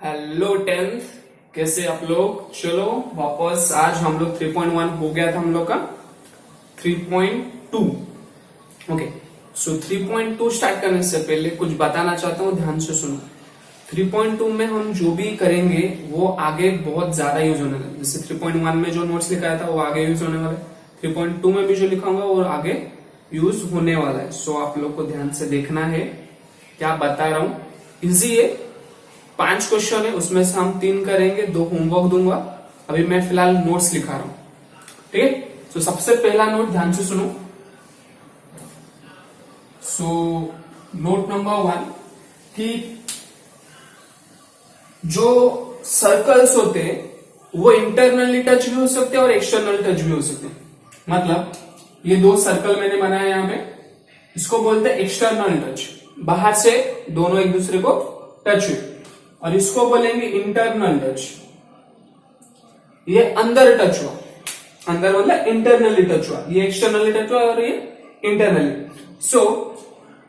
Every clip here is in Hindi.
हेलो टेंथ, कैसे आप लोग। चलो वापस आज हम लोग 3.1 हो गया था हम लोग का 3.2। ओके, सो 3.2 स्टार्ट करने से पहले कुछ बताना चाहता हूँ, ध्यान से सुनो। 3.2 में हम जो भी करेंगे वो आगे बहुत ज्यादा यूज होने वाला है। जैसे 3.1 में जो नोट्स लिखाया था वो आगे यूज होने वाला है, 3.2 में भी जो लिखाऊंगा वो आगे यूज होने वाला है। सो आप लोग को ध्यान से देखना है क्या बता रहा हूँ। इजी है, 5 क्वेश्चन है, उसमें से हम 3 करेंगे, 2 होमवर्क दूंगा। अभी मैं फिलहाल नोट्स लिखा रहा हूं, ठीक है। तो सबसे पहला नोट ध्यान से सुनो। सो नोट नंबर 1 कि जो सर्कल्स होते हैं वो इंटरनली टच भी हो सकते हैं और एक्सटर्नल टच भी हो सकते हैं। मतलब ये 2 सर्कल मैंने बनाया यहां पे, इसको बोलते हैं एक्सटर्नल टच, बाहर से दोनों एक दूसरे को टच हुए। और इसको बोलेंगे इंटरनल टच, ये अंदर टच हुआ। अंदर मतलब इंटरनली टच हुआ, ये एक्सटर्नली टच हुआ और ये इंटरनली। सो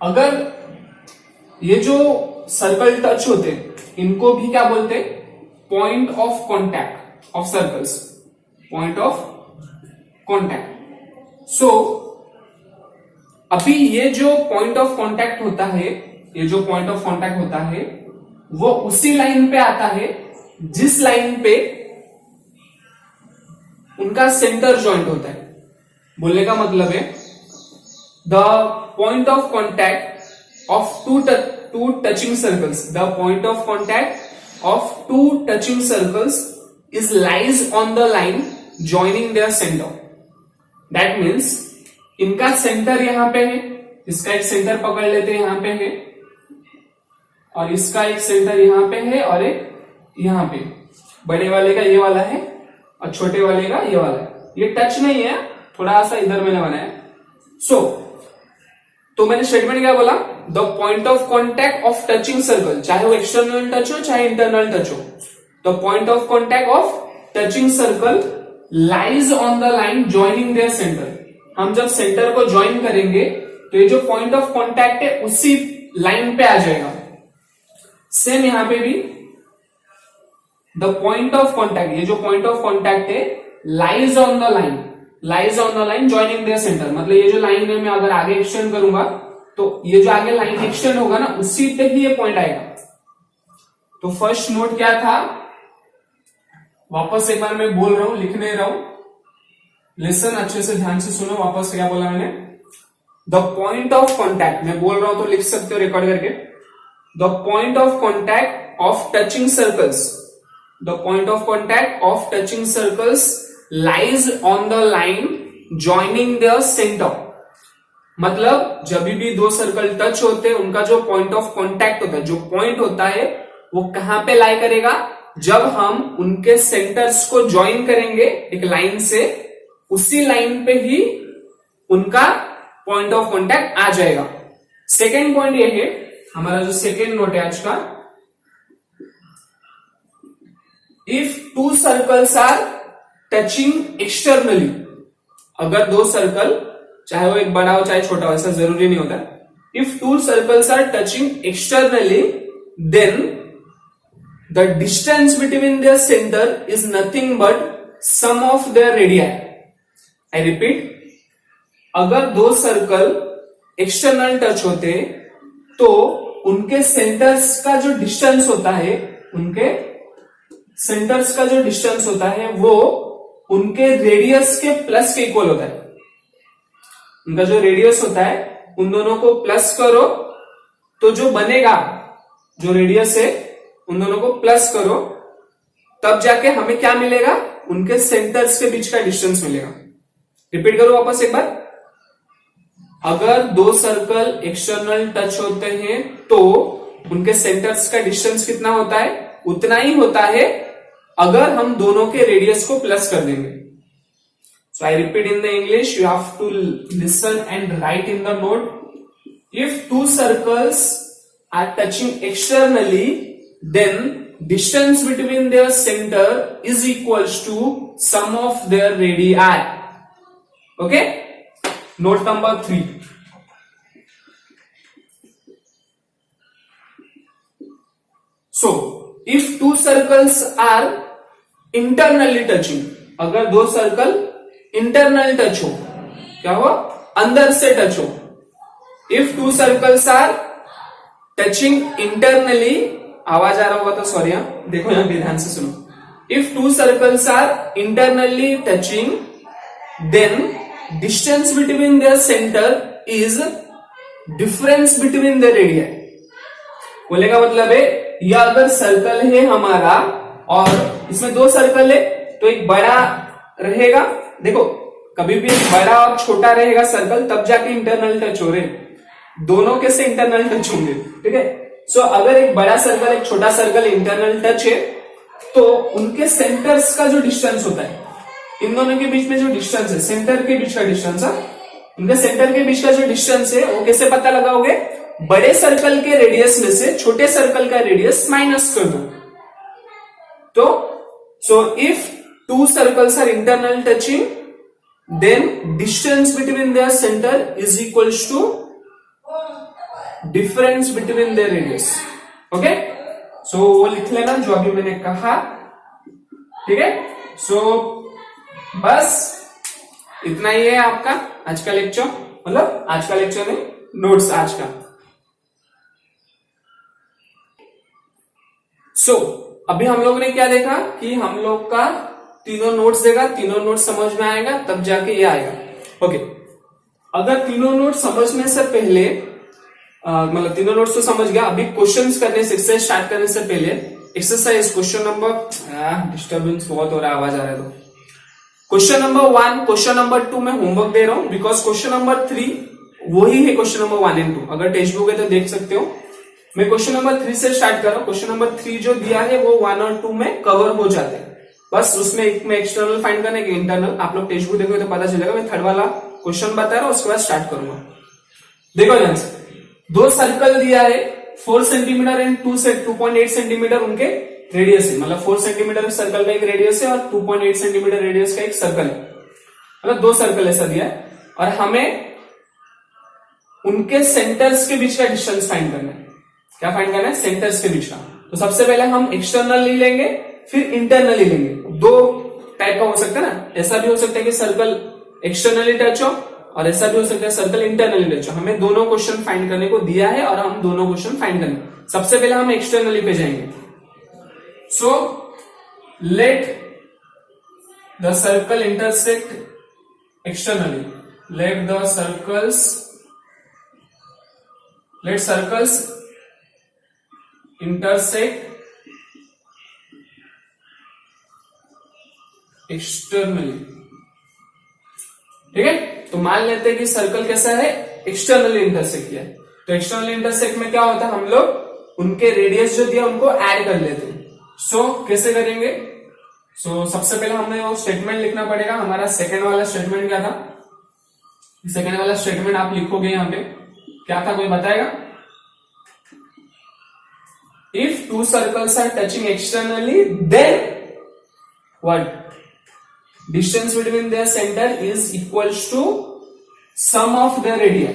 अगर ये जो सर्कल टच होते इनको भी क्या बोलते हैं, point of contact of circles, point of contact. So अभी ये जो पॉइंट ऑफ कॉन्टैक्ट होता है, ये जो पॉइंट ऑफ कॉन्टैक्ट होता है वो उसी लाइन पे आता है जिस लाइन पे उनका सेंटर जॉइंट होता है। बोलने का मतलब है the point of contact of two touching circles, the point of contact of two touching circles is lies on the line joining their centre. That means इनका सेंटर यहां पे है, इसका एक सेंटर पकड़ लेते हैं यहां पे है, और इसका एक सेंटर यहां पे है और एक यहां पे। बड़े वाले का ये वाला है और छोटे वाले का ये वाला है। ये टच नहीं है, थोड़ा सा इधर मैंने बनाया। सो तो मैंने स्टेटमेंट क्या बोला, the point of contact of touching circle, चाहे वो एक्सटर्नल टच हो चाहे इंटरनल टच हो, the point of contact of touching circle lies on the line joining there centre. हम जब सेंटर को ज्वाइन करेंगे तो ये जो पॉइंट ऑफ कॉन्टैक्ट है उसी लाइन पे आ जाएगा। सेम यहां पे भी द पॉइंट ऑफ कॉन्टैक्ट, ये जो पॉइंट ऑफ कॉन्टैक्ट है lies on the line, lies on the line joining there centre. मतलब ये जो लाइन है मैं अगर आगे एक्सटेंड करूंगा तो ये जो आगे लाइन एक्सटेंड होगा ना उसी पे ही ये पॉइंट आएगा। तो फर्स्ट नोट क्या था, वापस एक बार मैं बोल रहा हूं, लिख नहीं रहा हूं, लिसन अच्छे से ध्यान से सुनो। वापस क्या बोला मैंने, द पॉइंट ऑफ कॉन्टैक्ट, मैं बोल रहा हूं तो लिख सकते हो रिकॉर्ड करके। The point of contact of touching circles, the point of contact of touching circles lies on the line joining their center। मतलब जब भी 2 सर्कल टच होते हैं उनका जो पॉइंट ऑफ कॉन्टैक्ट होता है, जो पॉइंट होता है वो कहां पे लाई करेगा, जब हम उनके सेंटर्स को ज्वाइन करेंगे एक लाइन से, उसी लाइन पे ही उनका पॉइंट ऑफ कॉन्टैक्ट आ जाएगा। सेकेंड पॉइंट ये है, हमारा जो सेकेंड नोट है आज का, if 2 circles are touching externally, अगर 2 सर्कल, चाहे वो एक बड़ा हो चाहे छोटा हो, ऐसा जरूरी नहीं होता, if 2 circles are touching externally then the distance between their centre is nothing but sum of their radii. I repeat, अगर 2 सर्कल एक्सटर्नल टच होते तो उनके सेंटर्स का जो डिस्टेंस होता है, उनके सेंटर्स का जो डिस्टेंस होता है वो उनके रेडियस के प्लस के इक्वल होता है। उनका जो रेडियस होता है उन दोनों को प्लस करो तो जो बनेगा, जो रेडियस है उन दोनों को प्लस करो, तब जाके हमें क्या मिलेगा, उनके सेंटर्स के बीच का डिस्टेंस मिलेगा। रिपीट करो वापस एक बार, अगर 2 सर्कल एक्सटर्नल टच होते हैं तो उनके सेंटर्स का डिस्टेंस कितना होता है, उतना ही होता है अगर हम दोनों के रेडियस को प्लस कर देंगे। So I repeat in the English, you have to listen and write in the note. If 2 circles are touching externally then distance between their centre is equals to sum of their radii. Okay, note number 3, so if two circles are internally touching, अगर दो सर्कल इंटरनल टच हो, क्या हो, अंदर से टच हो. If two circles are touching internally, आवाज आ रहा होगा तो सॉरी, देखो यहां भी ध्यान से सुनो. If two circles are internally touching then distance between their centre is difference between the radii. बोले का मतलब है, यह अगर सर्कल है हमारा और इसमें दो सर्कल है तो एक बड़ा रहेगा, देखो कभी भी एक बड़ा और छोटा रहेगा सर्कल तब जाके इंटरनल टच हो रहे, दोनों कैसे इंटरनल टच होंगे, ठीक है. सो अगर एक बड़ा सर्कल एक छोटा सर्कल इंटरनल टच है तो उनके सेंटर्स का जो डिस्टेंस होता है, इन दोनों के बीच में जो डिस्टेंस है, सेंटर के बीच का डिस्टेंस है, इनके सेंटर के बीच का जो डिस्टेंस है वो कैसे पता लगाओगे, बड़े सर्कल के रेडियस में से छोटे सर्कल का रेडियस माइनस कर दो. तो so if two circles are internal touching then distance between their centre is equals to difference between their radius. Okay, so वो लिख लेना जो अभी मैंने कहा, ठीक है. सो बस इतना ही है आपका आज का लेक्चर, मतलब आज का लेक्चर नहीं, नोट्स आज का. सो अभी हम लोग ने क्या देखा कि हम लोग का तीनों नोट्स देगा, तीनों नोट्स समझ में आएगा तब जाके ये आएगा. ओके, अगर तीनों नोट्स समझने से पहले मतलब तीनों नोट्स तो समझ गया, अभी क्वेश्चंस करने से, एक्सरसाइज स्टार्ट करने से पहले एक्सरसाइज क्वेश्चन नंबर, डिस्टर्बेंस बहुत हो रहा है, आवाज आ रहा है, तो क्वेश्चन नंबर 1, क्वेश्चन नंबर 2 मैं होमवर्क दे रहा हूं बिकॉज क्वेश्चन नंबर 3 वही है क्वेश्चन नंबर 1 एंड 2. अगर टेक्स्ट बुक है तो देख सकते हो. मैं क्वेश्चन नंबर 3 से स्टार्ट कर रहा हूं. क्वेश्चन नंबर 3 जो दिया है वो 1 और 2 में कवर हो जाते हैं, बस उसमें एक में एक्सटर्नल फाइंड करने के इंटरनल. आप लोग टेक्स्ट बुक देखोगे तो पता चलेगा. मैं थर्ड वाला क्वेश्चन बता रहा हूं, उसके बाद स्टार्ट करूंगा. देखो ध्यान से, दो सर्कल दिया है 4 सेंटीमीटर एंड 2.8 सेंटीमीटर उनके रेडियस है, मतलब 4 सेंटीमीटर सर्कल का एक रेडियस है और 2.8 सेंटीमीटर रेडियस का एक सर्कल है, मतलब दो सर्कल ऐसा दिया है और हमें उनके सेंटर्स के बीच का डिस्टेंस फाइंड करना है. क्या फाइंड करना है, सेंटर्स के बीच का. तो सबसे पहले हम एक्सटर्नली लेंगे फिर इंटरनली लेंगे. दो टाइप का हो सकता है ना, ऐसा भी हो सकता है कि सर्कल एक्सटर्नली टच हो और ऐसा भी हो सकता है सर्कल इंटरनली टच हो. हमें दोनों क्वेश्चन फाइंड करने को दिया है और हम दोनों क्वेश्चन फाइंड करेंगे. सबसे पहले हम एक्सटर्नली पे जाएंगे. So let the circle intersect externally, let circles intersect externally. ठीक है, तो मान लेते हैं कि सर्कल कैसा है, एक्सटर्नली इंटरसेक्ट किया है. तो एक्सटर्नली इंटरसेक्ट में क्या होता है, हम लोग उनके रेडियस जो दिया उनको ऐड कर लेते हैं. सो कैसे करेंगे, सो सबसे पहले हमें वो स्टेटमेंट लिखना पड़ेगा. हमारा सेकेंड वाला स्टेटमेंट क्या था, सेकेंड वाला स्टेटमेंट आप लिखोगे यहां पे, क्या था कोई बताएगा. If two circles are touching externally, then what? Distance between their center is equals to sum of their radii.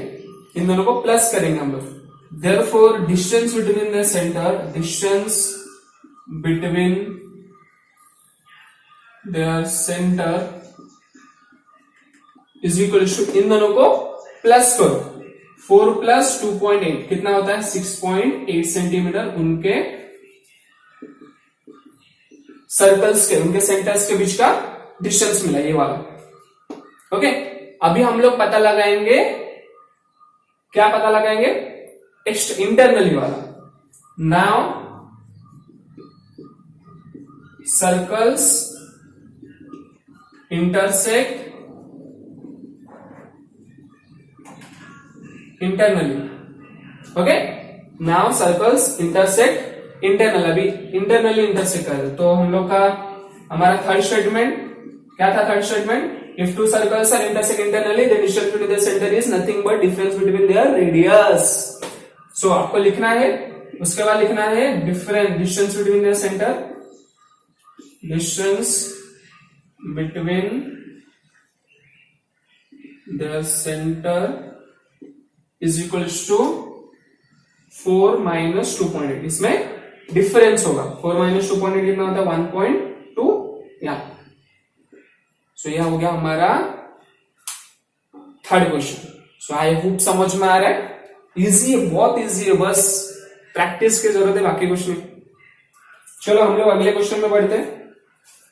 इन दोनों को प्लस करेंगे हम लोग. Therefore, distance between their center, distance between their center is equals to, इन दोनों को प्लस करो. 4 प्लस 2.8 कितना होता है, 6.8 सेंटीमीटर उनके सर्कल्स के, उनके सेंटर्स के बीच का डिस्टेंस मिला, ये वाला. ओके, अभी हम लोग पता लगाएंगे, क्या पता लगाएंगे, इंटरनली वाला. Now circles intersect internally. Okay, now circles intersect internal. अभी internally intersect कर रहे, तो हम लोग का हमारा थर्ड स्टेटमेंट क्या था. Third statement, if two circles are intersect internally then distance between their center is nothing but difference between their radius. So आपको लिखना है, उसके बाद लिखना है distance between their center, distance between their center is equals to 4 minus 2.8. इसमें डिफरेंस होगा। 4 माइनस 2.8 कितना होता है 1.2 या। सो यह हो गया हमारा थर्ड क्वेश्चन। सो आई होप समझ में आ रहा है, इजी है, बहुत इजी है, बस प्रैक्टिस की जरूरत है, बाकी कुछ नहीं। चलो हम लोग अगले क्वेश्चन में बढ़ते हैं।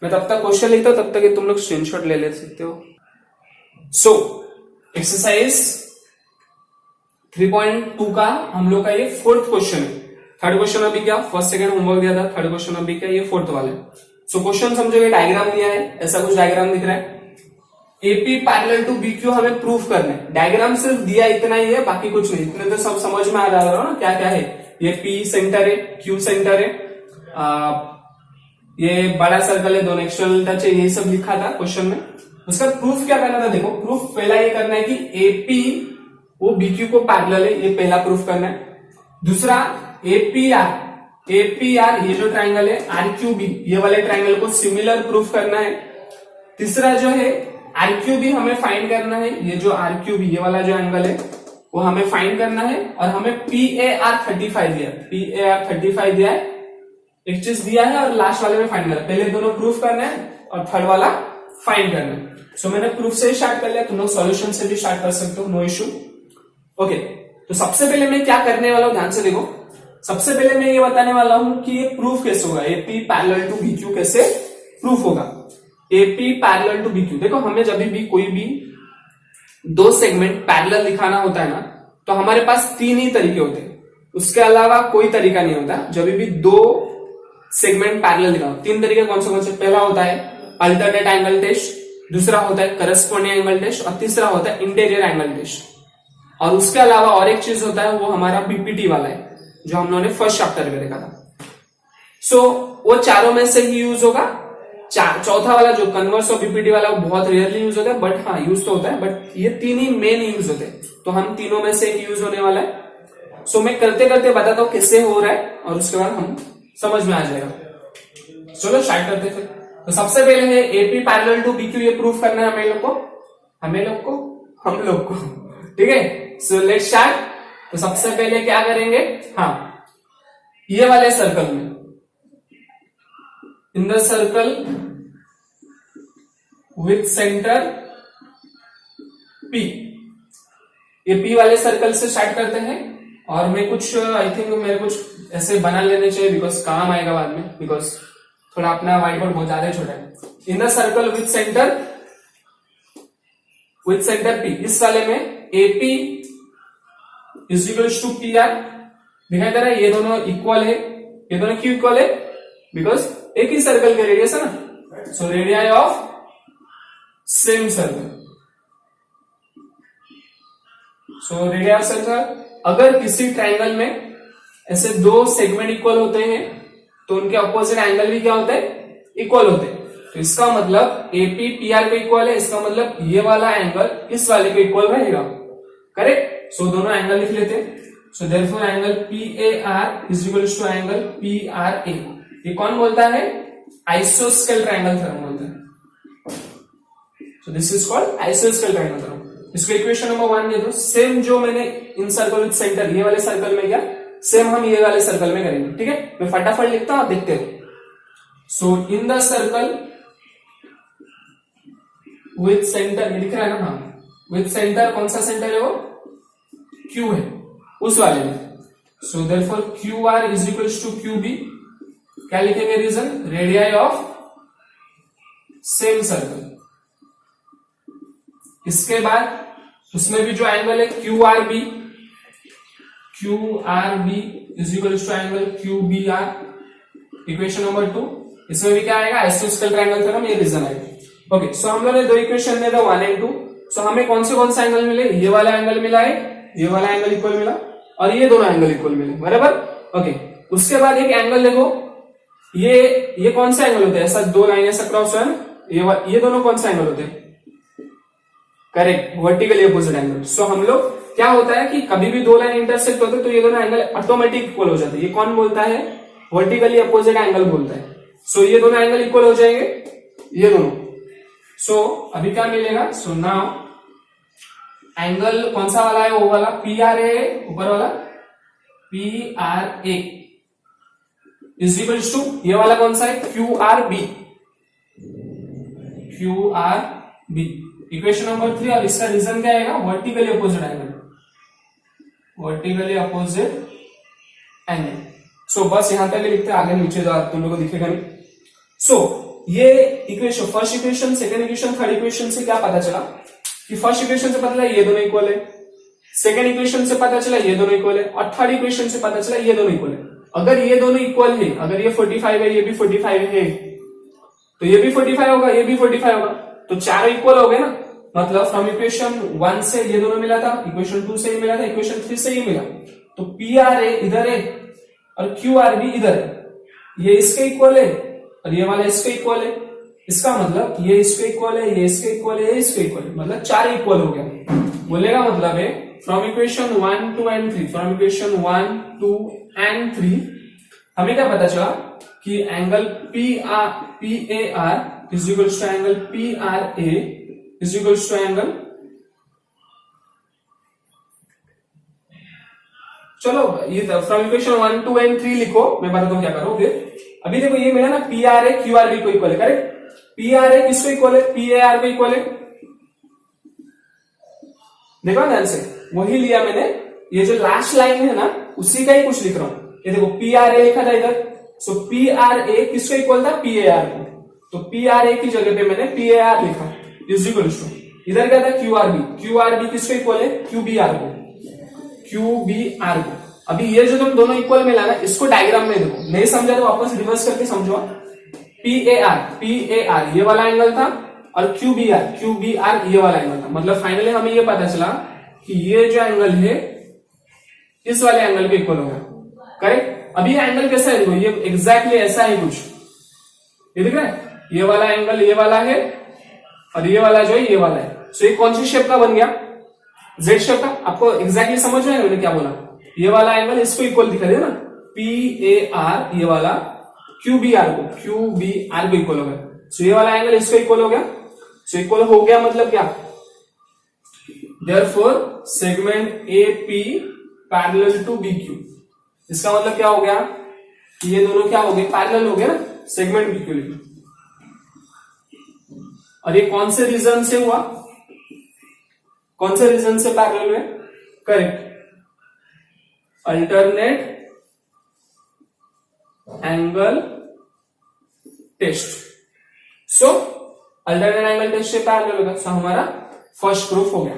मैं तब तक क्वेश्चन लिखता हूं, तब तक तुम लोग स्क्रीनशॉट ले सकते हो। सो एक्सरसाइज 3.2 का हम लोग का ये फोर्थ क्वेश्चन है। थर्ड क्वेश्चन अभी क्या, फर्स्ट सेकंड होमवर्क दिया था, थर्ड क्वेश्चन अभी क्या, ये फोर्थ वाले। सो क्वेश्चन समझो, डायग्राम दिया है, ऐसा कुछ डायग्राम दिख रहा है। एपी पैरेलल टू बीक्यू हमें प्रूफ करना है। डायग्राम सिर्फ दिया इतना ही है, बाकी कुछ नहीं। इतने तो सब समझ में आ रहा है ना क्या क्या है। ये पी सेंटर है, क्यू सेंटर है, ये बड़ा सर्कल है, दोनों एक्सटर्नल टच है, ये सब लिखा था क्वेश्चन में। उसका प्रूफ क्या करना था, देखो प्रूफ पहला ये करना है कि एपी वो बीक्यू को पैरेलल है, ये पहला प्रूफ करना है। दूसरा एपीआर ये जो ट्राइंगल है आरक्यूबी, ये वाले ट्राइंगल को सिमिलर प्रूफ करना है। तीसरा जो है आरक्यूबी हमें फाइंड करना है, ये जो आरक्यूबी ये वाला जो एंगल है वो हमें फाइंड करना है। और हमें पीएआर 35 दिया, पीएआर 35 दिया है, एक चीज दिया है, और लास्ट वाले में फाइंड करना है। पहले दोनों प्रूफ करना है और थर्ड वाला फाइंड करना है। सो मैंने प्रूफ से स्टार्ट कर लिया, तुम लोग सॉल्यूशन से भी स्टार्ट कर सकते हो, नो इश्यू। ओके, तो सबसे पहले मैं क्या करने वाला हूं, ध्यान से देखो। सबसे पहले मैं ये बताने वाला हूं कि ये प्रूफ कैसे होगा, एपी पैरेलल टू बीक्यू कैसे प्रूफ होगा। एपी पैरेलल टू बीक्यू, देखो हमें जब भी कोई भी दो सेगमेंट पैरेलल दिखाना होता है ना, तो हमारे पास तीन ही तरीके होते हैं, उसके अलावा कोई तरीका नहीं होता। जब भी दो सेगमेंट पैरेलल दिखाओ, तीन तरीके कौन से, पहला होता है अल्टरनेट एंगल टेस्ट, दूसरा होता है करस्पॉन्डिंग एंगल टेस्ट, और तीसरा होता है इंटीरियर एंगल टेस्ट। और उसके अलावा और एक चीज होता है, वो हमारा बीपीटी वाला है, जो हम लोगों ने फर्स्ट चैप्टर में देखा था। सो वो चारों में से ही यूज होगा। चौथा वाला जो कन्वर्स और बीपीटी वाला, वो बहुत रेयरली यूज होता है, बट हाँ यूज तो होता है, बट ये तीन ही मेन यूज होते हैं। तो हम तीनों में से एक यूज होने वाला है। सो मैं करते करते बताता हूं कैसे हो रहा है, और उसके बाद हम समझ में आ जाएगा। चलो स्टार्ट करते फिर। तो सबसे पहले है एपी पैरेलल टू बीक्यू, ये प्रूफ करना है हम लोग को, ठीक है। So let's start. तो सबसे पहले क्या करेंगे, हाँ ये वाले सर्कल में, इन the circle with centre P, ये पी वाले सर्कल से स्टार्ट करते हैं। और मैं कुछ आई थिंक मेरे कुछ ऐसे बना लेने चाहिए, बिकॉज काम आएगा बाद में, बिकॉज थोड़ा अपना व्हाइट बोर्ड बहुत ज्यादा छोटा है। In the circle with centre P, इस वाले में AP is equals to P R दिखाई दे रहा है। ये दोनों इक्वल है, ये दोनों क्यों इक्वल है, बिकॉज एक ही सर्कल के रेडियस है ना। So radii of same circle, so radii of circle. अगर किसी ट्राइंगल में ऐसे दो सेगमेंट इक्वल होते हैं, तो उनके अपोजिट एंगल भी क्या होते हैं, इक्वल होते हैं। तो इसका मतलब एपी पी आर के इक्वल है, इसका मतलब ये वाला एंगल इस वाले के इक्वल रहेगा, करेक्ट। सो दोनों एंगल लिख लेते हैं। So therefore angle PAR is equals to angle PRA। ये कौन बोलता है, आइसोस्केल ट्रायंगल थ्योरम बोलते हैं। सो दिस इज कॉल्ड आइसोस्केल ट्रायंगल थ्योरम। इसको इक्वेशन नंबर 1 दे दो। सेम जो मैंने इन सर्कल विद सेंटर ये वाले सर्कल में किया, सेम हम ये वाले सर्कल में करेंगे, ठीक है। मैं फटाफट लिखता हूं, आप देखते हो। So in the circle with center, ये दिख रहा है ना, हाँ विथ सेंटर, कौन सा सेंटर है वो, Q है, उस वाले में। So therefore QR is equals to QB। क्या लिखेंगे reason, radii of same circle. इसके बाद उसमें भी जो एंगल है QRB is equals to angle QBR, equation number 2। इसमें भी क्या आएगा, आइसोस्केल ट्रायंगल थ्योरम, ये रीजन आएगा। ओके, सो हम लोगों ने दो इक्वेशन में 1 and 2। सो हमें कौन से एंगल मिले, ये वाला एंगल मिला है, ये वाला एंगल इक्वल मिला, और ये दोनों एंगल इक्वल मिले, बराबर। ओके, उसके बाद एक एंगल देखो, ये कौन सा एंगल होता है, ऐसा दो लाइन ऐसा क्रॉस हुआ है, ये दोनों कौन सा एंगल होते हैं, करेक्ट, वर्टिकली अपोजिट एंगल। सो हम लोग क्या होता है कि कभी भी दो लाइन इंटरसेक्ट होते हैं तो ये दोनों एंगल ऑटोमेटिक इक्वल हो जाते हैं। ये कौन बोलता है, वर्टिकली अपोजिट एंगल बोलता है। सो ये दोनों एंगल इक्वल हो जाएंगे, ये दोनों। सो अभी क्या मिलेगा, सो नाउ एंगल कौन सा वाला है, वो वाला PRA, ऊपर वाला PRA इज इक्वल्स टू ये वाला कौन सा है, Q R B, Q R B equation number 3। और इसका रीजन क्या आएगा, vertically opposite angle, vertically opposite angle. So बस यहां तक लिखते हैं, आगे नीचे तुम लोगों को दिखेगा नहीं। सो ये equation, first equation, second equation, third equation से क्या पता चला कि फर्स्ट इक्वेशन से पता चला ये दोनों इक्वल है, सेकंड इक्वेशन से पता चला ये दोनों इक्वल है, और थर्ड इक्वेशन से पता चला ये दोनों इक्वल है। अगर ये दोनों इक्वल है, अगर ये 45 है, ये भी 45 है, तो ये भी 45 होगा, ये भी 45 होगा, तो चारों इक्वल हो गए ना। मतलब फ्रॉम इक्वेशन 1 से ये दोनों मिला था, इक्वेशन 2 से ये मिला था, इक्वेशन 3 से ये मिला, तो पी आर ए इधर है और क्यू आर बी इधर है, ये इसके इक्वल है और ये वाला इसके इक्वल है। इसका मतलब ये इसके इक्वल है, ये इसके इक्वल है, ये इसके इक्वल है, मतलब चार इक्वल हो गया। बोलेगा मतलब है from equation 1, 2 and 3, from equation 1, 2 and 3 हमें क्या पता चला कि angle P A R is equals to angle P R A is equals to angle, चलो ये फ्रॉम इक्वेशन 1, 2 एंड 3 लिखो, मैं बताता हूं क्या करो फिर। अभी देखो ये मिला ना, पी आर ए क्यू आर बी को इक्वल है, करेक्ट। पी आर ए किसको इक्वल है, पी ए आर को इक्वल है, देखो ध्यान से, वही लिया मैंने, ये जो लास्ट लाइन है ना उसी का ही कुछ लिख रहा हूं। ये देखो पी आर ए लिखा था इधर, सो पी आर ए किसको इक्वल था, पी ए आर को, तो पी आर ए की जगह पे मैंने पी ए आर लिखा इज इक्वल टू, इधर क्या था Q R B, Q R B किसको इक्वल है, क्यू बी आर को, क्यू बी आर को। अभी ये जो तुम दोनों इक्वल मिला ना, इसको डायग्राम में देखो, नहीं समझा तो वापस रिवर्स करके समझो। पी ए आर ये वाला एंगल था और क्यू बी आर ये वाला एंगल था। मतलब फाइनली हमें ये पता चला कि ये जो एंगल है इस वाले एंगल के इक्वल होगा, करेक्ट। अभी ये एंगल कैसा है, देखो ये एग्जैक्टली ऐसा है कुछ, ये दिख रहा है, ये वाला एंगल ये वाला है और ये वाला जो है ये वाला है। सो ये कौन सी शेप का बन गया, जेड शेप का। आपको एग्जैक्टली समझ में आएगा मैंने क्या बोला, ये वाला एंगल इसको इक्वल दिखा दे ना, पी ए आर ये वाला क्यू बी आर को इक्वल हो गया। सो ये वाला एंगल इसको इक्वल हो गया, सो इक्वल हो गया मतलब क्या, therefore segment A P parallel to B Q. इसका मतलब क्या हो गया कि ये दोनों क्या हो गए, पैरेलल हो गए ना सेगमेंट बी क्यू। और ये कौन से रीजन से हुआ, कौन से रीजन से पैरेलल हुए, करेक्ट, अल्टरनेट एंगल टेस्ट। सो अल्टरनेट एंगल टेस्ट से पैरेलल होगा, सो हमारा फर्स्ट प्रूफ हो गया,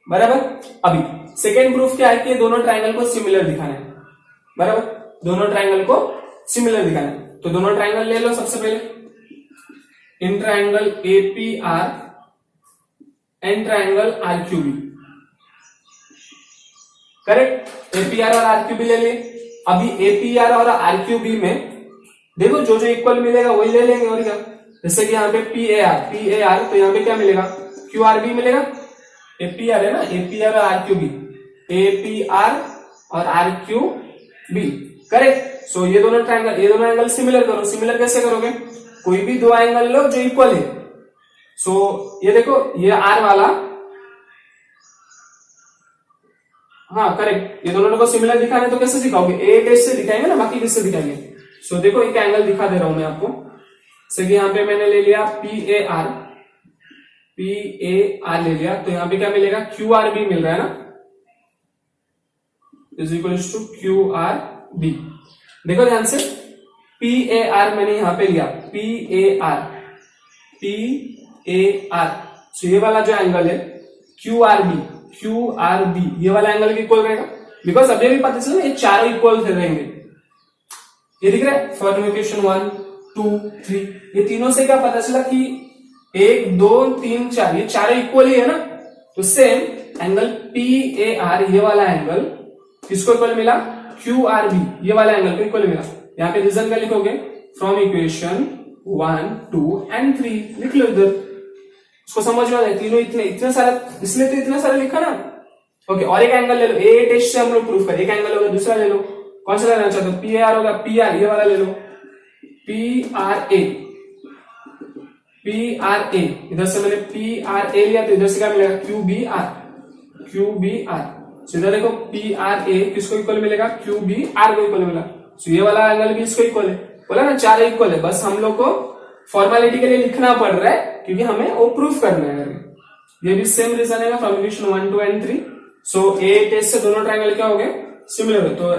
बराबर। अभी सेकेंड प्रूफ क्या है कि दोनों ट्राइंगल को सिमिलर दिखाना है, बराबर, दोनों ट्राइंगल को सिमिलर दिखाना है। तो दोनों ट्राइंगल ले लो सबसे पहले, in triangle A P R and triangle R Q B, correct, APR और आर क्यू बी ले लिए। अभी एपीआर और आर क्यू बी में देखो जो जो इक्वल मिलेगा वही ले लेंगे, और क्या, जैसे कि यहाँ पे पी ए आर तो यहाँ पे क्या मिलेगा, क्यू आर बी मिलेगा, एपीआर है ना, एपीआर और आर क्यू बी, एपीआर और आर क्यू बी, करेक्ट। सो ये दोनों ट्राइंगल, ये दोनों एंगल सिमिलर करो। सिमिलर कैसे करोगे, कोई भी दो एंगल लो जो इक्वल है। सो ये देखो ये आर वाला, हाँ करेक्ट, ये दोनों को सिमिलर दिखाने तो कैसे दिखाओगे, ए टेस्ट से दिखाएंगे ना, बाकी किससे दिखाएंगे। सो देखो एक एंगल दिखा दे रहा हूं मैं आपको, जैसे कि यहाँ पे मैंने ले लिया पी ए आर ले लिया, तो यहाँ पे क्या मिलेगा, क्यू आर बी मिल रहा है ना, is equal to Q R B. देखो ध्यान से, पी ए आर मैंने यहां पे लिया, पी ए आर, सो ये वाला जो एंगल है क्यू आर बी ये वाला एंगल इक्वल रहेगा, बिकॉज अभी भी पता चला ये चारों इक्वल रहेंगे। ये दिख रहा है फॉर इक्वेशन 1, 2, 3, ये तीनों से क्या पता चला कि 1, 2, 3, 4 ये चारों इक्वल ही है ना। तो same angle P A are ये वाला एंगल किसको इक्वल मिला, क्यू आर बी ये वाला एंगल को इक्वल मिला। यहाँ पे रीजन क्या लिखोगे, फ्रॉम इक्वेशन 1, 2 एंड 3 लिख लो इधर, उसको समझ में आ जाए। तीनों इतने सारा, इसलिए तो इतना सारा लिखा ना। ओके, और एक एंगल ले लो, ए टेस्ट से हम लोग प्रूफ करें। एक एंगल होगा, दूसरा ले लो, कौन सा लेना चाहते हो, पी आर होगा, पी आर ये वाला ले लो, पी आर ए इधर से मैंने पी आर ए लिया, तो इधर से क्या मिलेगा, क्यू बी आर। इधर देखो पी आर ए किसको इक्वल मिलेगा, क्यू बी आर को इक्वल मिला। सो ये वाला एंगल भी इसको इक्वल है, बोला ना चारों इक्वल है, बस हम लोग को फॉर्मेलिटी के लिए लिखना पड़ रहा है क्योंकि हमें वो प्रूफ करना है। ये भी सेम रीजन है from equation 1, 2 and 3। So A test से दोनों ट्रायंगल क्या हो गए, सिमिलर है, तो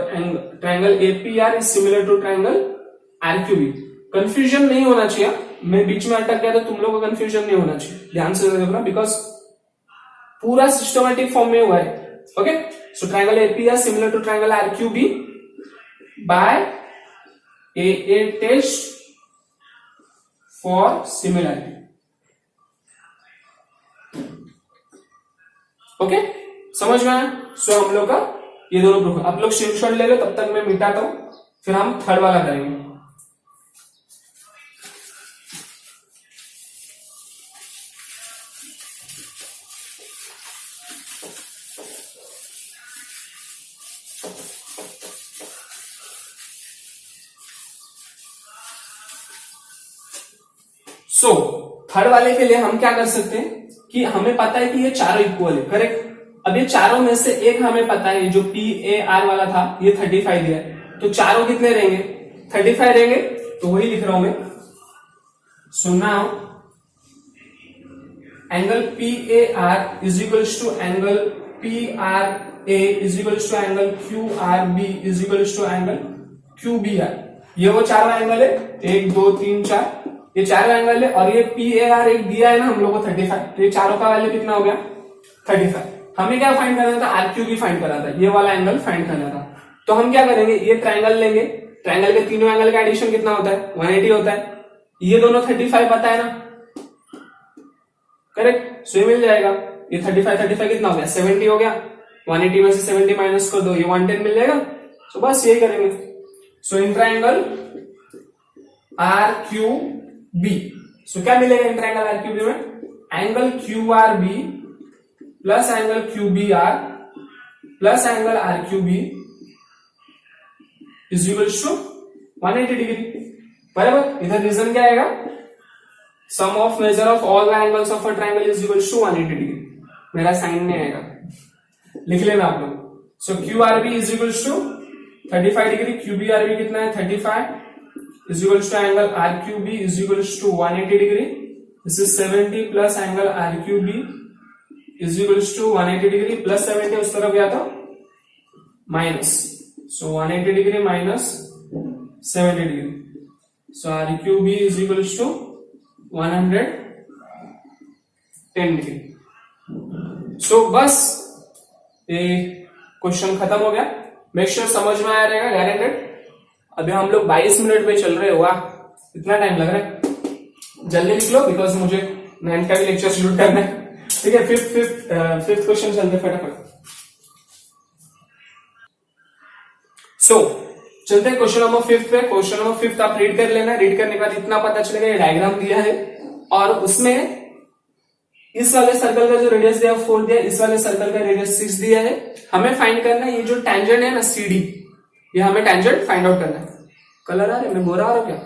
triangle APR is similar to triangle RQB. Confusion नहीं होना चाहिए, मैं बीच में अटक गया तो तुम लोगों को कंफ्यूजन नहीं होना चाहिए, ध्यान से देखना बिकॉज पूरा सिस्टमेटिक फॉर्म में हुआ है। Okay, so triangle APR similar to triangle RQB by A test for similarity. Okay, समझ में आया? सो हम लोग का ये दोनों प्रूफ, आप लोग स्क्रीनशॉट ले लो, तब तक मैं मिटाता हूं, फिर हम थर्ड वाला करेंगे। सो थर्ड वाले के लिए हम क्या कर सकते हैं कि हमें पता है कि ये चारों इक्वल है, करेक्ट। अब ये चारों में से एक हमें पता है, जो पी ए आर वाला था ये 35 दिया है, तो चारों कितने रहेंगे, 35 रहेंगे, तो वही लिख रहा हूं मैं। So now angle P A R is equals to angle P R A is equals to angle Q R B is equals to angle Q B R. ये वो चारों एंगल है, 1 2 3 4, ये चारों एंगल है, और ये पी ए आर एक दिया है ना हम लोग को 35, तो ये चारों का वैल्यू कितना हो गया 35। हमें क्या फाइंड करना था, आरक्यू भी फाइंड करना था, ये वाला एंगल फाइंड करना था। तो हम क्या करेंगे, ये ट्रायंगल लेंगे, ट्रायंगल के तीनों एंगल का एडिशन कितना होता है 180 होता है, ये दोनों 35 पता है ना, करेक्ट। सो ये मिल जाएगा, ये 35 कितना हो गया 70 हो गया, 180 में से 70 माइनस कर दो, ये 110 मिल जाएगा। सो बस यही करेंगे। So in triangle R Q B, so क्या मिलेगा in triangle R Q B में, angle Q R B plus angle Q B R plus angle R Q B is equals to 180 degree, बराबर। इधर रीजन क्या आएगा, sum of measure of all the angles of a triangle is equals to 180 degree, मेरा साइन नहीं आएगा, लिख लेना आप लोग। So Q R B is equals to 35 degree, Q B R B कितना है 35 is equals to angle RQB is equals to 180 degree. This is 70 plus angle RQB is equals to 180 degree plus 70 उस तरफ गया था minus, so 180 degree minus 70 degree. So RQB is equals to 110 degree. So बस ये क्वेश्चन खत्म हो गया। मेक श्योर समझ में आया रहेगा, गारंटेड। अभी हम लोग 22 मिनट में चल रहे हैं, वाह इतना टाइम लग रहा है, जल्दी निकलो बिकॉज मुझे 9 का भी लेक्चर शुरू करना है। ठीक है, फिफ्थ क्वेश्चन चलते फटाफट। सो चलते हैं क्वेश्चन नंबर 5 पे। क्वेश्चन नंबर 5 आप रीड कर लेना, रीड करने के बाद इतना पता चलेगा, ये डायग्राम दिया है और उसमें इस वाले सर्कल का जो रेडियस दिया 4 दिया, इस वाले सर्कल का रेडियस 6 दिया है। हमें फाइंड करना है ये जो टेंजेंट है ना CD, ये हमें टेंजेंट फाइंड आउट करना है। कलर आ रहा है, मैं गोरा आ रहा हूं क्या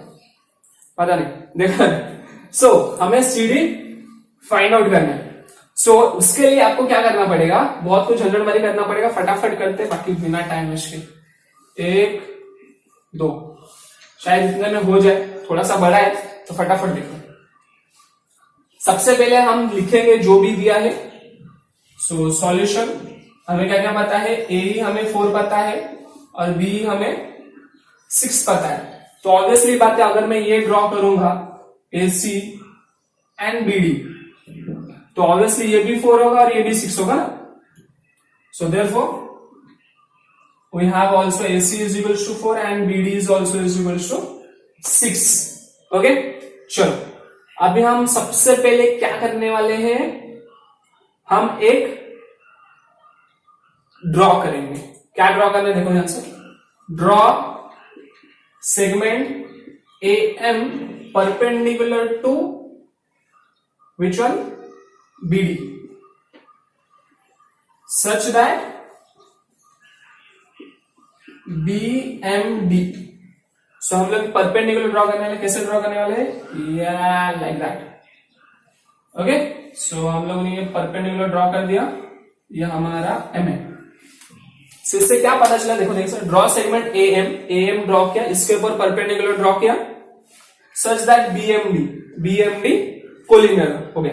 पता नहीं, देखा। सो हमें CD फाइंड आउट करना है। सो उसके लिए आपको क्या करना पड़ेगा, बहुत कुछ झंझटमारी करना पड़ेगा, फटाफट करते बाकी बिना टाइम वेस्ट के। 1 2 शायद इतने में हो जाए, थोड़ा सा बड़ा है तो फटाफट देखो। सबसे पहले हम लिखेंगे जो भी दिया है। सो सॉल्यूशन हमें क्या क्या पता है, ए हमें 4 पता है और बी हमें 6 पता है। तो ऑब्वियसली बात है, अगर मैं ये ड्रॉ करूंगा AC एंड BD, तो ऑब्वियसली ये भी 4 होगा और ये भी 6 होगा ना। So therefore we have also AC is equals to 4 and BD is also is equals to 6। ओके, चलो अभी हम सबसे पहले क्या करने वाले हैं, हम एक ड्रॉ करेंगे। क्या ड्रॉ करना है देखो ध्यान से, draw segment AM perpendicular to which one, BD, such that BMD। So हम लोग परपेंडिकुलर ड्रॉ करने वाले, कैसे ड्रॉ करने वाले हैं, लाइक दैट। ओके, सो हम लोगों ने ये परपेंडिकुलर ड्रॉ कर दिया, ये हमारा M है। So, इससे क्या पता चला, देखो देखो ड्रॉ सेगमेंट एएम ड्रॉ किया, इसके ऊपर परपेंडिकुलर ड्रॉ किया सच दैट बीएमडी कोलिनियर हो गया।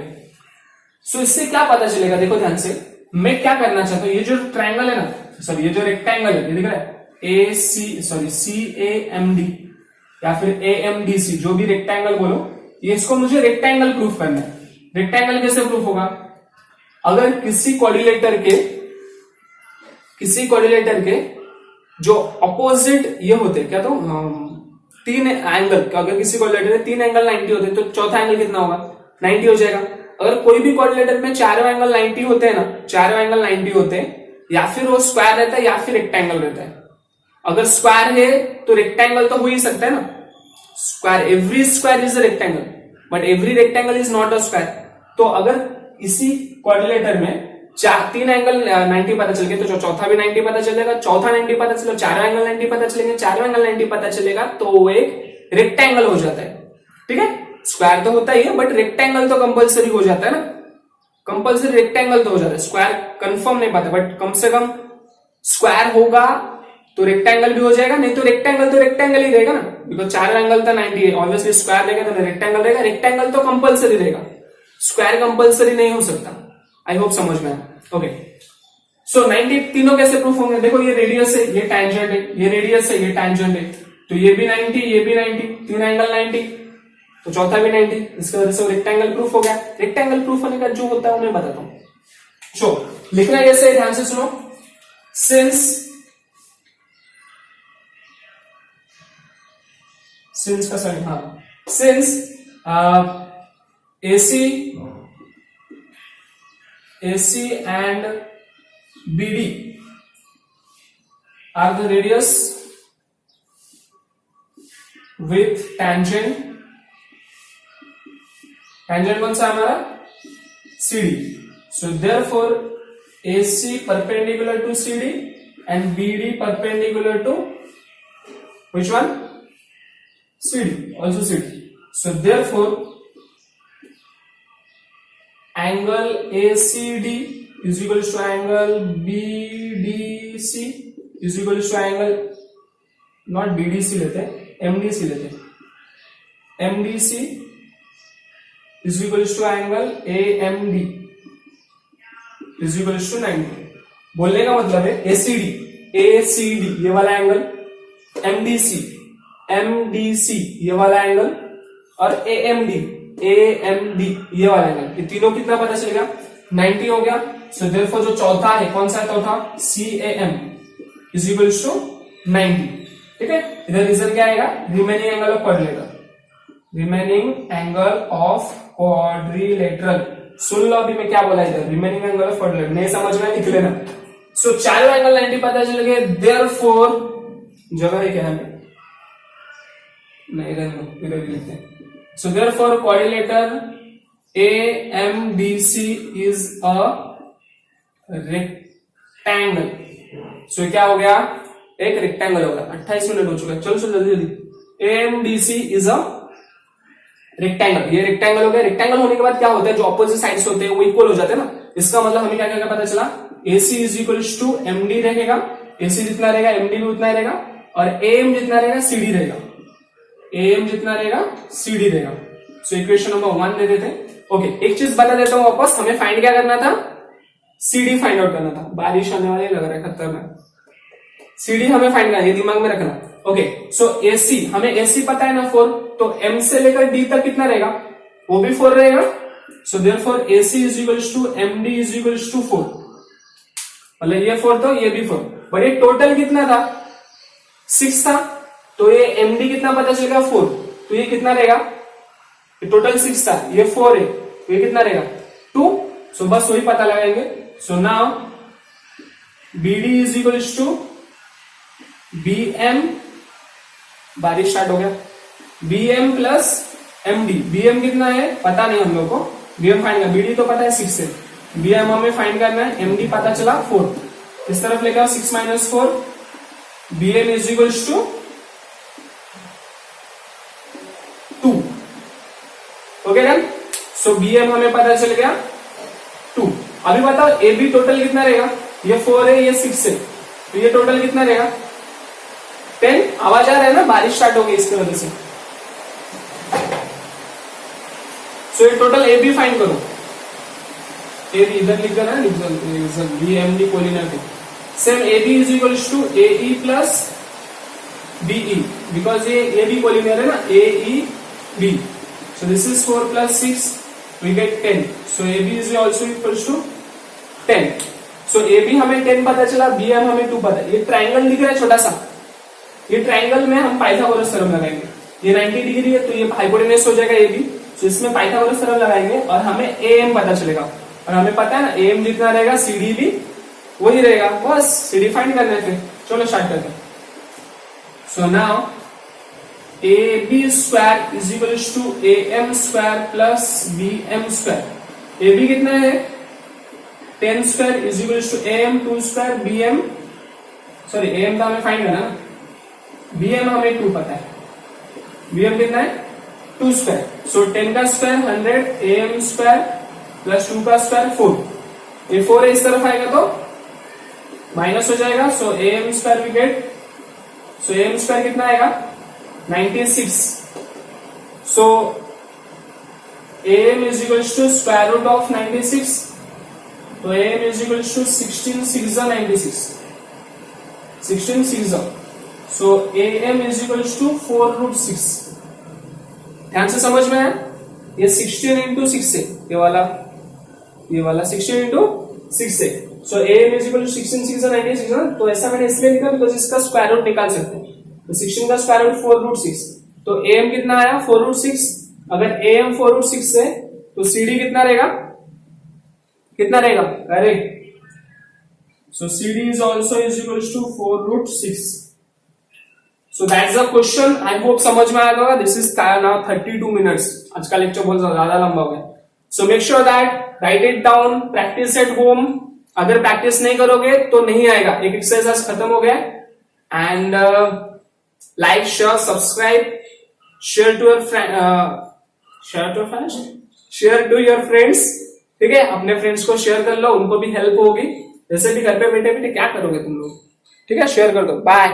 सो इससे क्या पता चलेगा, देखो ध्यान से, मैं क्या करना चाहता हूं, ये जो ट्रायंगल है ना, सॉरी ये जो रेक्टेंगल है, ये दिख रहा है CAMD या फिर AMDC, जो भी रेक्टेंगल बोलो, ये इसको मुझे रेक्टेंगल प्रूफ करना है। रेक्टेंगल कैसे प्रूफ होगा, अगर किसी कोऑर्डिनेटर के जो अपोजिट ये होते क्या, तो तीन एंगल, अगर किसी कोऑर्डिनेटर में 3 एंगल 90 होते तो चौथा एंगल कितना होगा, 90 हो जाएगा। अगर कोई भी कोऑर्डिनेटर में चारों एंगल 90 होते हैं ना, चारों एंगल 90 होते हैं, या फिर वो स्क्वायर रहता है या फिर रेक्टेंगल रहता है। अगर स्क्वायर है तो रेक्टेंगल तो हो ही सकता है ना, square, every square is a rectangle but every rectangle is not a square. तो अगर इसी कोऑर्डिनेटर में 3 एंगल 90 पता चल गए तो चौथा भी 90 पता चलेगा, चौथा 90 पता चलेगा, चारों एंगल 90 पता चलेंगे, चारों एंगल 90 पता चलेगा, तो वो एक रेक्टेंगल हो जाता है। ठीक है, स्क्वायर तो होता ही है बट रेक्टेंगल तो कंपलसरी हो जाता है ना, कंपलसरी रेक्टेंगल तो हो जाता है, स्क्वायर कंफर्म नहीं पाता बट कम से कम स्क्वायर होगा तो रेक्टेंगल भी हो जाएगा, नहीं तो रेक्टेंगल ही रहेगा ना, बिकॉज चारों एंगल तो 90 है, ऑब्वियसली स्क्वायर रहेगा तो रेक्टेंगल रहेगा, रेक्टेंगल तो कंपलसरी रहेगा, स्क्वायर कंपलसरी नहीं हो सकता। आई होप समझ में आया। ओके, सो 90 तीनों कैसे प्रूफ होंगे, देखो ये रेडियस है, ये टैंजेंट है, ये रेडियस है, ये टैंजेंट है, तो ये भी 90, ये भी 90, 3 एंगल 90, तो चौथा भी 90, इसकी वजह से रेक्टेंगल प्रूफ हो गया। रेक्टेंगल प्रूफ होने का जो होता है मैं बताता हूं। सो लिखना कैसे, ध्यान से सुनो, सिंस का साइन, हाँ, since AC and BD are the radius with tangent कौन सा हमारा, CD. So therefore AC perpendicular to CD and BD perpendicular to which one, CD, also CD. So therefore angle ACD is equals to angle BDC is equals to angle, not BDC लेते हैं, MDC लेते हैं, MDC is equals to angle AMD is equals to 90। बोलने का मतलब है ACD ये वाला एंगल, MDC ये वाला एंगल और AMD ये वाला एंगल, ये तीनों कितना पता चलेगा, 90 हो गया। सो देयरफॉर जो चौथा है, कौन सा चौथा, CAM इज इक्वल्स टू 90। ठीक है, इधर रीजन क्या आएगा, रिमेनिंग एंगल ऑफ क्वाड्रिलेटरल। सुन लो अभी मैं क्या बोला इधर, रिमेनिंग एंगल ऑफ क्वाड्रिलेटरल, नहीं समझ में लिख लेना। सो चारों एंगल 90 पता चल गए, देयरफॉर जगह है क्या है, नहीं इधर लिखते हैं। So therefore quadrilateral AMDC is a rectangle। So क्या हो गया, एक रेक्टेंगल होगा। 28 मिनट हो चुका है, चलो जल्दी। AMDC is a रेक्टेंगल, ये रेक्टेंगल हो गया। रेक्टेंगल होने के बाद क्या होता है, जो ऑपोजिट साइड्स होते हैं वो इक्वल हो जाते हैं ना, इसका मतलब हमें क्या क्या पता चला, AC is equals to MD रहेगा, AC जितना रहेगा MD भी उतना रहेगा, और AM जितना रहेगा CD रहेगा, AM जितना रहेगा CD रहेगा। सो इक्वेशन नंबर 1 दे देते हैं। ओके, एक चीज बता देता हूं वापस, हमें फाइंड क्या करना था, CD फाइंड आउट करना था। बारिश आने वाली लग रहा है, खतरनाक। CD हमें फाइंड करना है, ये दिमाग में रखना। ओके, सो AC, हमें AC पता है ना 4, तो M से लेकर D तक कितना रहेगा, वो भी 4 रहेगा। So therefore AC is equals to MD is equals to 4, मतलब ये 4 तो ये भी 4, बट ये टोटल कितना था, 6 था, तो ये MD कितना पता चलेगा 4, तो ये कितना रहेगा, टोटल 6 था, ये 4 है, तो ये कितना रहेगा 2। सो बस वही पता लगाएंगे। So now BD is equals to BM, बारिश स्टार्ट हो गया, BM प्लस MD। BM कितना है पता नहीं हम लोग को, BM फाइंड करना, BD तो पता है 6 है, BM हमें फाइंड करना है, MD पता चला 4, इस तरफ लेकर आओ 6 - 4, BM is equals to 2। Okay done. So BM हमें पता चल गया 2। अभी बताओ AB टोटल कितना रहेगा, ये 4 है, ये 6 है, तो ये टोटल कितना रहेगा 10। आवाज आ रहा है ना, बारिश स्टार्ट हो गई इसकी वजह से। सो ये टोटल ए बी फाइंड करो। ए बी इधर लिख देना, बी एम डी कोलिनर के same A B is equal to A E plus BE, because ये ए बी कोलिनर है ना, A E B. So this is 4 plus 6 we get 10। So A B is also equal to 10। So A B हमें 10 पता चला, बी एम हमें 2 पता है। ये ट्राइंगल दिख रहा है छोटा सा, ये ट्राइंगल में हम पाइथागोरस थ्योरम लगाएंगे। ये 90 डिग्री है तो ये हाइपोटेन्यूज हो जाएगा ए बी। तो इसमें पाइथागोरस थ्योरम लगाएंगे और हमें ए एम पता चलेगा। और हमें पता है ना ए एम जितना रहेगा सी डी भी वही रहेगा, बस सी डी फाइंड करने थे। चलो स्टार्ट करते हैं। So now A B square is equal to A M square plus B M square. A B कितना है 10 square is equal to A M 2 square B M, sorry A M का हमें फाइंड करना, बी एम हमें 2 पता है, बी एम कितना है 2 स्क्वायर। सो 10 का square 100, A M square plus 2 का स्क्वायर 4। ये 4 है इस तरफ आएगा तो माइनस हो जाएगा। So A M square we get, so A M square कितना आएगा 96। So A M is equal to square root of 96, तो A M is equal to 16 6 96, 16 6। So A M is equal to 4 root 6। ध्यान से समझ में है, ये 16 इंटू 6 है, ये वाला 16 इंटू 6 है। So A M is equal to 16 6 96 ना, तो ऐसा मैंने इसलिए लिखा बिकॉज इसका स्क्वायर रूट निकाल सकते हैं। तो 16 का स्क्वायर रूट 4 रूट 6, तो ए एम कितना आया 4 रूट 6। अगर ए एम 4 रूट 6 है तो सी डी कितना रहेगा, अरे so C D is also is equal to 4 root 6। So that's the question. I hope समझ में आया होगा। This is now 32 minutes. आज का लेक्चर बहुत ज्यादा लंबा हो गया। So make sure that write it down, practice at home. अगर प्रैक्टिस नहीं करोगे तो नहीं आएगा। एक एक्सरसाइज आज खत्म हो गया। And like share subscribe, share to your friends. ठीक है, अपने फ्रेंड्स को शेयर कर लो, उनको भी हेल्प होगी। जैसे भी घर पे बैठे बैठे क्या करोगे तुम लोग, ठीक है, शेयर कर दो। बाय।